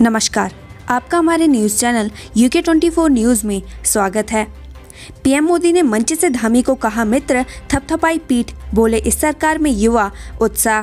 नमस्कार, आपका हमारे न्यूज़ चैनल UK24 न्यूज़ में स्वागत है। पीएम मोदी ने मंच से धामी को कहा मित्र, थपथपाई पीठ, बोले इस सरकार में युवा उत्साह।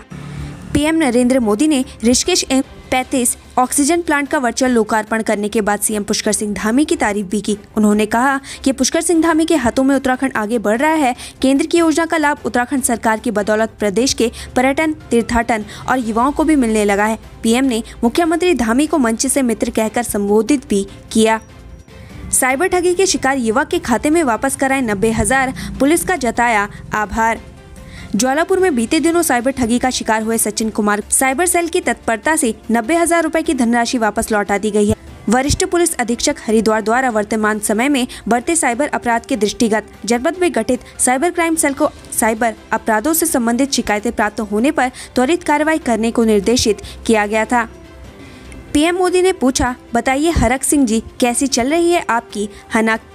पीएम नरेंद्र मोदी ने ऋषिकेश 35 ऑक्सीजन प्लांट का वर्चुअल लोकार्पण करने के बाद सीएम पुष्कर सिंह धामी की तारीफ भी की। उन्होंने कहा कि पुष्कर सिंह धामी के हाथों में उत्तराखंड आगे बढ़ रहा है। केंद्र की योजना का लाभ उत्तराखंड सरकार की बदौलत प्रदेश के पर्यटन, तीर्थाटन और युवाओं को भी मिलने लगा है। पीएम ने मुख्यमंत्री धामी को मंच से मित्र कहकर संबोधित भी किया। साइबर ठगी के शिकार युवक के खाते में वापस कराए 90,000, पुलिस का जताया आभार। ज्वालापुर में बीते दिनों साइबर ठगी का शिकार हुए सचिन कुमार साइबर सेल की तत्परता से 90,000 रुपए की धनराशि वापस लौटा दी गई है। वरिष्ठ पुलिस अधीक्षक हरिद्वार द्वारा वर्तमान समय में बढ़ते साइबर अपराध के दृष्टिगत जनपद में गठित साइबर क्राइम सेल को साइबर अपराधों से संबंधित शिकायतें प्राप्त होने पर त्वरित कार्रवाई करने को निर्देशित किया गया था। पीएम मोदी ने पूछा, बताइए हरक सिंह जी, कैसी चल रही है आपकी हनक।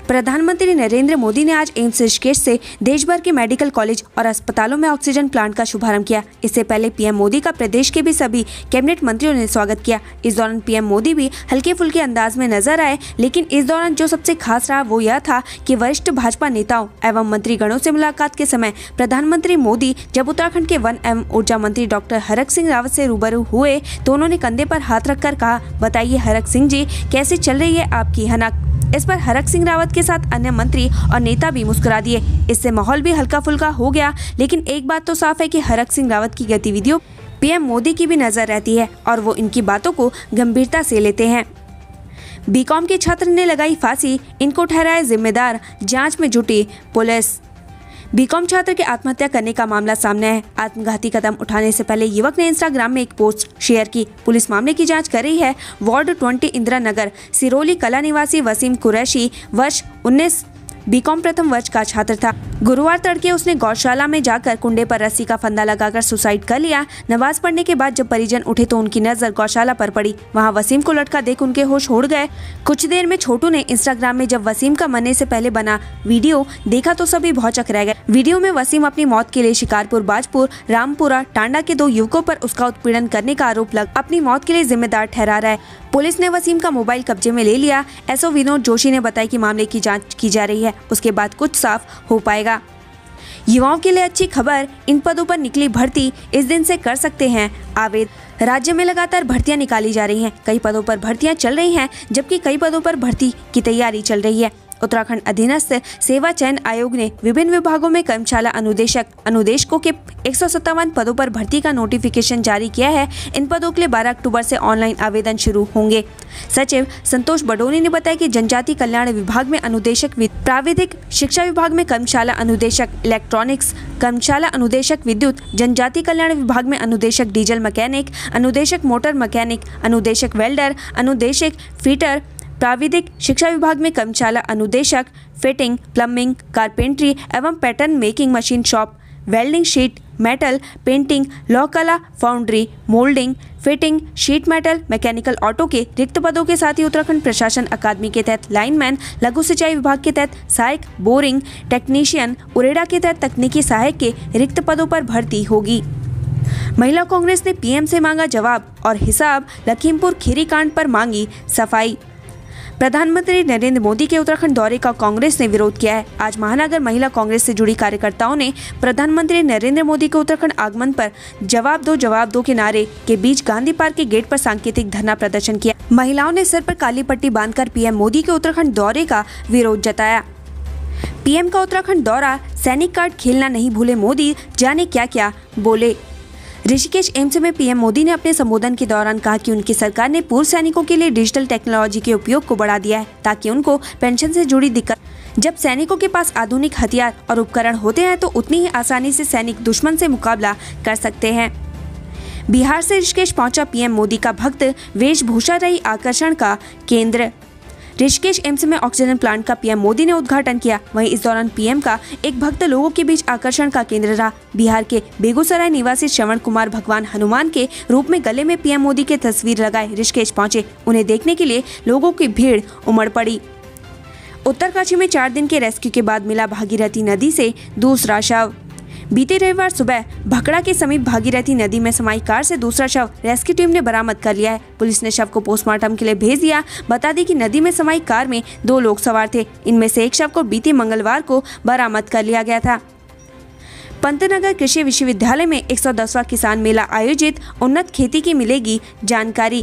प्रधानमंत्री नरेंद्र मोदी ने आज एम्स ऋषिकेश से देश भर के मेडिकल कॉलेज और अस्पतालों में ऑक्सीजन प्लांट का शुभारंभ किया। इससे पहले पीएम मोदी का प्रदेश के भी सभी कैबिनेट मंत्रियों ने स्वागत किया। इस दौरान पीएम मोदी भी हल्के फुल्के अंदाज में नजर आए, लेकिन इस दौरान जो सबसे खास रहा वो यह था कि वरिष्ठ भाजपा नेताओं एवं मंत्रीगणों से मुलाकात के समय प्रधानमंत्री मोदी जब उत्तराखंड के वन एवं ऊर्जा मंत्री डॉक्टर हरक सिंह रावत से रूबरू हुए तो उन्होंने कंधे पर हाथ रखकर कहा, बताइए हरक सिंह जी, कैसी चल रही है आपकी हनक। इस पर हरक सिंह रावत के साथ अन्य मंत्री और नेता भी मुस्कुरा दिए। इससे माहौल भी हल्का फुल्का हो गया, लेकिन एक बात तो साफ है कि हरक सिंह रावत की गतिविधियों पीएम मोदी की भी नजर रहती है और वो इनकी बातों को गंभीरता से लेते हैं। बीकॉम के छात्र ने लगाई फांसी, इनको ठहराया जिम्मेदार, जांच में जुटी पुलिस। बीकॉम छात्र के आत्महत्या करने का मामला सामने है। आत्मघाती कदम उठाने से पहले युवक ने इंस्टाग्राम में एक पोस्ट शेयर की। पुलिस मामले की जांच कर रही है। वार्ड 20 इंदिरा नगर सिरोली कला निवासी वसीम कुरैशी वर्ष 19 बीकॉम प्रथम वर्ष का छात्र था। गुरुवार तड़के उसने गौशाला में जाकर कुंडे पर रस्सी का फंदा लगाकर सुसाइड कर लिया। नमाज पढ़ने के बाद जब परिजन उठे तो उनकी नजर गौशाला पर पड़ी। वहां वसीम को लटका देख उनके होश उड़ गए। कुछ देर में छोटू ने इंस्टाग्राम में जब वसीम का मरने से पहले बना वीडियो देखा तो सभी भौचक रह गए। वीडियो में वसीम अपनी मौत के लिए शिकारपुर, बाजपुर, रामपुरा, टांडा के 2 युवकों पर उसका उत्पीड़न करने का आरोप लग अपनी मौत के लिए जिम्मेदार ठहरा रहा है। पुलिस ने वसीम का मोबाइल कब्जे में ले लिया। एसओ विनोद जोशी ने बताया कि मामले की जांच की जा रही है, उसके बाद कुछ साफ हो पाएगा। युवाओं के लिए अच्छी खबर, इन पदों पर निकली भर्ती इस दिन से कर सकते हैं आवेदन। राज्य में लगातार भर्तियां निकाली जा रही हैं। कई पदों पर भर्तियां चल रही हैं, जबकि कई पदों पर भर्ती की तैयारी चल रही है। उत्तराखंड अधीनस्थ सेवा चयन आयोग ने विभिन्न विभागों में कर्मशाला अनुदेशक, अनुदेशकों के 157 पदों पर भर्ती का नोटिफिकेशन जारी किया है। इन पदों के लिए 12 अक्टूबर से ऑनलाइन आवेदन शुरू होंगे। सचिव संतोष बडोनी ने बताया कि जनजाति कल्याण विभाग में अनुदेशक, प्राविधिक शिक्षा विभाग में कर्मशाला अनुदेशक इलेक्ट्रॉनिक्स, कर्मशाला अनुदेशक विद्युत, जनजाति कल्याण विभाग में अनुदेशक डीजल मैकेनिक, अनुदेशक मोटर मैकेनिक, अनुदेशक वेल्डर, अनुदेशक फिटर, प्राविधिक शिक्षा विभाग में कर्मशाला अनुदेशक फिटिंग, प्लम्बिंग, कारपेंट्री एवं pattern making machine shop, welding, sheet metal, painting, लौह कला, foundry, moulding, fitting, sheet metal, mechanical auto के रिक्त पदों के साथ ही उत्तराखंड प्रशासन अकादमी के तहत लाइनमैन, लघु सिंचाई विभाग के तहत सहायक, बोरिंग टेक्नीशियन, उरेडा के तहत तकनीकी सहायक के रिक्त पदों पर भर्ती होगी। महिला कांग्रेस ने पीएम से मांगा जवाब और हिसाब, लखीमपुर खीरी कांड पर मांगी सफाई। प्रधानमंत्री नरेंद्र मोदी के उत्तराखंड दौरे का कांग्रेस ने विरोध किया है। आज महानगर महिला कांग्रेस से जुड़ी कार्यकर्ताओं ने प्रधानमंत्री नरेंद्र मोदी के उत्तराखंड आगमन पर जवाब दो के नारे के बीच गांधी पार्क के गेट पर सांकेतिक धरना प्रदर्शन किया। महिलाओं ने सिर पर काली पट्टी बांधकर पीएम मोदी के उत्तराखंड दौरे का विरोध जताया। पीएम का उत्तराखंड दौरा, सैनिक कार्ड खेलना नहीं भूले मोदी, जाने क्या क्या बोले। ऋषिकेश एम्स में पीएम मोदी ने अपने संबोधन के दौरान कहा कि उनकी सरकार ने पूर्व सैनिकों के लिए डिजिटल टेक्नोलॉजी के उपयोग को बढ़ा दिया है ताकि उनको पेंशन से जुड़ी दिक्कत। जब सैनिकों के पास आधुनिक हथियार और उपकरण होते हैं तो उतनी ही आसानी से सैनिक दुश्मन से मुकाबला कर सकते हैं। बिहार से ऋषिकेश पहुंचा पीएम मोदी का भक्त, वेशभूषा रही आकर्षण का केंद्र। ऋषिकेश एम्स में ऑक्सीजन प्लांट का पीएम मोदी ने उद्घाटन किया। वहीं इस दौरान पीएम का एक भक्त लोगों के बीच आकर्षण का केंद्र रहा। बिहार के बेगूसराय निवासी श्रवण कुमार भगवान हनुमान के रूप में गले में पीएम मोदी की तस्वीर लगाए ऋषिकेश पहुंचे। उन्हें देखने के लिए लोगों की भीड़ उमड़ पड़ी। उत्तरकाशी में 4 दिन के रेस्क्यू के बाद मिला भागीरथी नदी से दूसरा शव। बीते रविवार सुबह भकड़ा के समीप भागीरथी नदी में समाई कार से दूसरा शव रेस्क्यू टीम ने बरामद कर लिया है। पुलिस ने शव को पोस्टमार्टम के लिए भेज दिया। बता दें कि नदी में समाई कार में 2 लोग सवार थे। इनमें से एक शव को बीते मंगलवार को बरामद कर लिया गया था। पंतनगर कृषि विश्वविद्यालय में 110वां किसान मेला आयोजित, उन्नत खेती की मिलेगी जानकारी।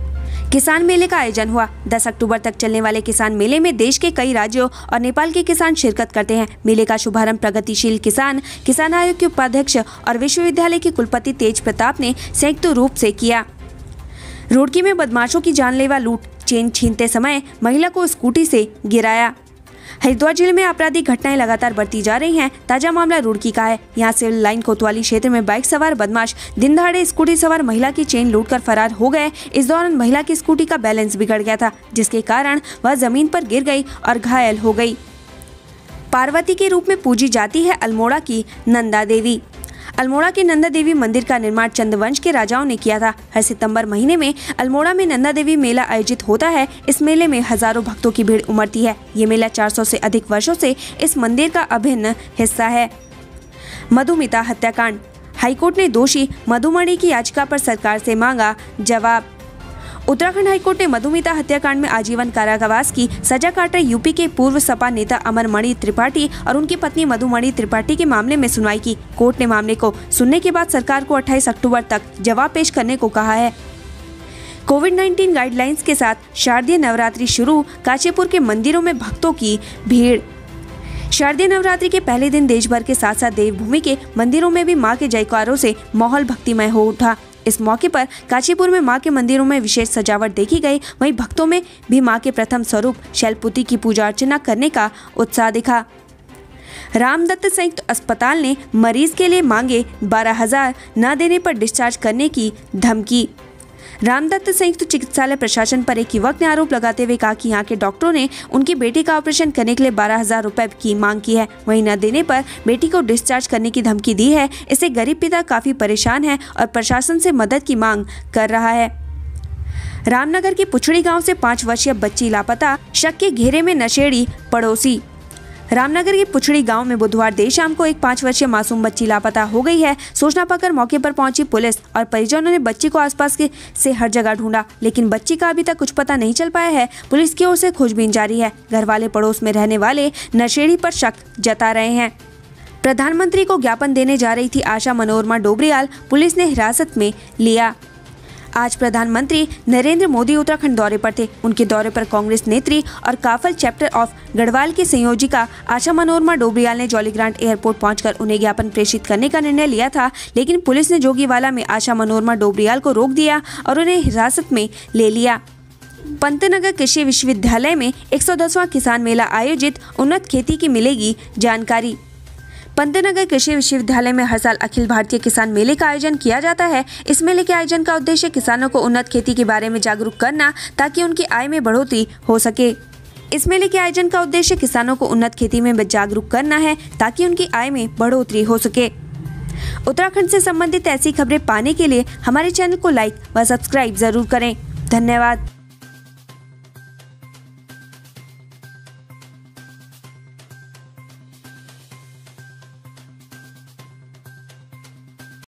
किसान मेले का आयोजन हुआ। 10 अक्टूबर तक चलने वाले किसान मेले में देश के कई राज्यों और नेपाल के किसान शिरकत करते हैं। मेले का शुभारंभ प्रगतिशील किसान आयोग के उपाध्यक्ष और विश्वविद्यालय के कुलपति तेज प्रताप ने संयुक्त रूप से किया। रुड़की में बदमाशों की जानलेवा लूट, चेन छीनते समय महिला को स्कूटी से गिराया। हरिद्वार जिले में आपराधिक घटनाएं लगातार बढ़ती जा रही हैं। ताजा मामला रुड़की का है। यहां सिविल लाइन कोतवाली क्षेत्र में बाइक सवार बदमाश दिन दहाड़े स्कूटी सवार महिला की चेन लूटकर फरार हो गए। इस दौरान महिला की स्कूटी का बैलेंस बिगड़ गया था, जिसके कारण वह जमीन पर गिर गई और घायल हो गई। पार्वती के रूप में पूजी जाती है अल्मोड़ा की नंदा देवी। अल्मोड़ा के नंदा देवी मंदिर का निर्माण चंद्रवंश के राजाओं ने किया था। हर सितंबर महीने में अल्मोड़ा में नंदा देवी मेला आयोजित होता है। इस मेले में हजारों भक्तों की भीड़ उमड़ती है। ये मेला 400 से अधिक वर्षों से इस मंदिर का अभिन्न हिस्सा है। मधुमिता हत्याकांड, हाईकोर्ट ने दोषी मधुमणि की याचिका पर सरकार से मांगा जवाब। उत्तराखंड हाईकोर्ट ने मधुमिता हत्याकांड में आजीवन कारावास की सजा काट रहे यूपी के पूर्व सपा नेता अमरमणि त्रिपाठी और उनकी पत्नी मधुमणि त्रिपाठी के मामले में सुनवाई की। कोर्ट ने मामले को सुनने के बाद सरकार को 28 अक्टूबर तक जवाब पेश करने को कहा है। कोविड-19 गाइडलाइंस के साथ शारदीय नवरात्रि शुरू, काशीपुर के मंदिरों में भक्तों की भीड़। शारदीय नवरात्रि के पहले दिन देश भर के साथ साथ देवभूमि के मंदिरों में भी मां के जयकारों से माहौल भक्तिमय हो उठा। इस मौके पर काशीपुर में मां के मंदिरों में विशेष सजावट देखी गई। वहीं भक्तों में भी मां के प्रथम स्वरूप शैलपुत्री की पूजा अर्चना करने का उत्साह दिखा। रामदत्त संयुक्त अस्पताल ने मरीज के लिए मांगे 12,000, न देने पर डिस्चार्ज करने की धमकी। रामदत्त संयुक्त चिकित्सालय प्रशासन पर एक युवक ने आरोप लगाते हुए कहा कि यहाँ के डॉक्टरों ने उनकी बेटी का ऑपरेशन करने के लिए 12,000 रुपए की मांग की है। वहीं न देने पर बेटी को डिस्चार्ज करने की धमकी दी है। इससे गरीब पिता काफी परेशान है और प्रशासन से मदद की मांग कर रहा है। रामनगर के पुछड़ी गांव से 5 वर्षीय बच्ची लापता, शक के घेरे में नशेड़ी पड़ोसी। रामनगर के पुछड़ी गांव में बुधवार देर शाम को एक 5 वर्षीय मासूम बच्ची लापता हो गई है। सूचना पाकर मौके पर पहुंची पुलिस और परिजनों ने बच्ची को आसपास से हर जगह ढूंढा, लेकिन बच्ची का अभी तक कुछ पता नहीं चल पाया है। पुलिस की ओर से खोजबीन जारी है। घर वाले पड़ोस में रहने वाले नशेड़ी पर शक जता रहे हैं। प्रधानमंत्री को ज्ञापन देने जा रही थी आशा मनोरमा डोबरियाल, पुलिस ने हिरासत में लिया। आज प्रधानमंत्री नरेंद्र मोदी उत्तराखंड दौरे पर थे। उनके दौरे पर कांग्रेस नेत्री और काफल चैप्टर ऑफ गढ़वाल की संयोजिका आशा मनोरमा डोबरियाल ने जॉलीग्रांट एयरपोर्ट पहुंचकर उन्हें ज्ञापन प्रेषित करने का निर्णय लिया था, लेकिन पुलिस ने जोगीवाला में आशा मनोरमा डोबरियाल को रोक दिया और उन्हें हिरासत में ले लिया। पंतनगर कृषि विश्वविद्यालय में 110वां किसान मेला आयोजित, उन्नत खेती की मिलेगी जानकारी। पंतनगर कृषि विश्वविद्यालय में हर साल अखिल भारतीय किसान मेले का आयोजन किया जाता है। इस मेले के आयोजन का उद्देश्य किसानों को उन्नत खेती के बारे में जागरूक करना, ताकि उनकी आय में बढ़ोतरी हो सके। इस मेले के आयोजन का उद्देश्य किसानों को उन्नत खेती में जागरूक करना है, ताकि उनकी आय में बढ़ोतरी हो सके। उत्तराखंड से संबंधित ऐसी खबरें पाने के लिए हमारे चैनल को लाइक व सब्सक्राइब जरूर करें। धन्यवाद।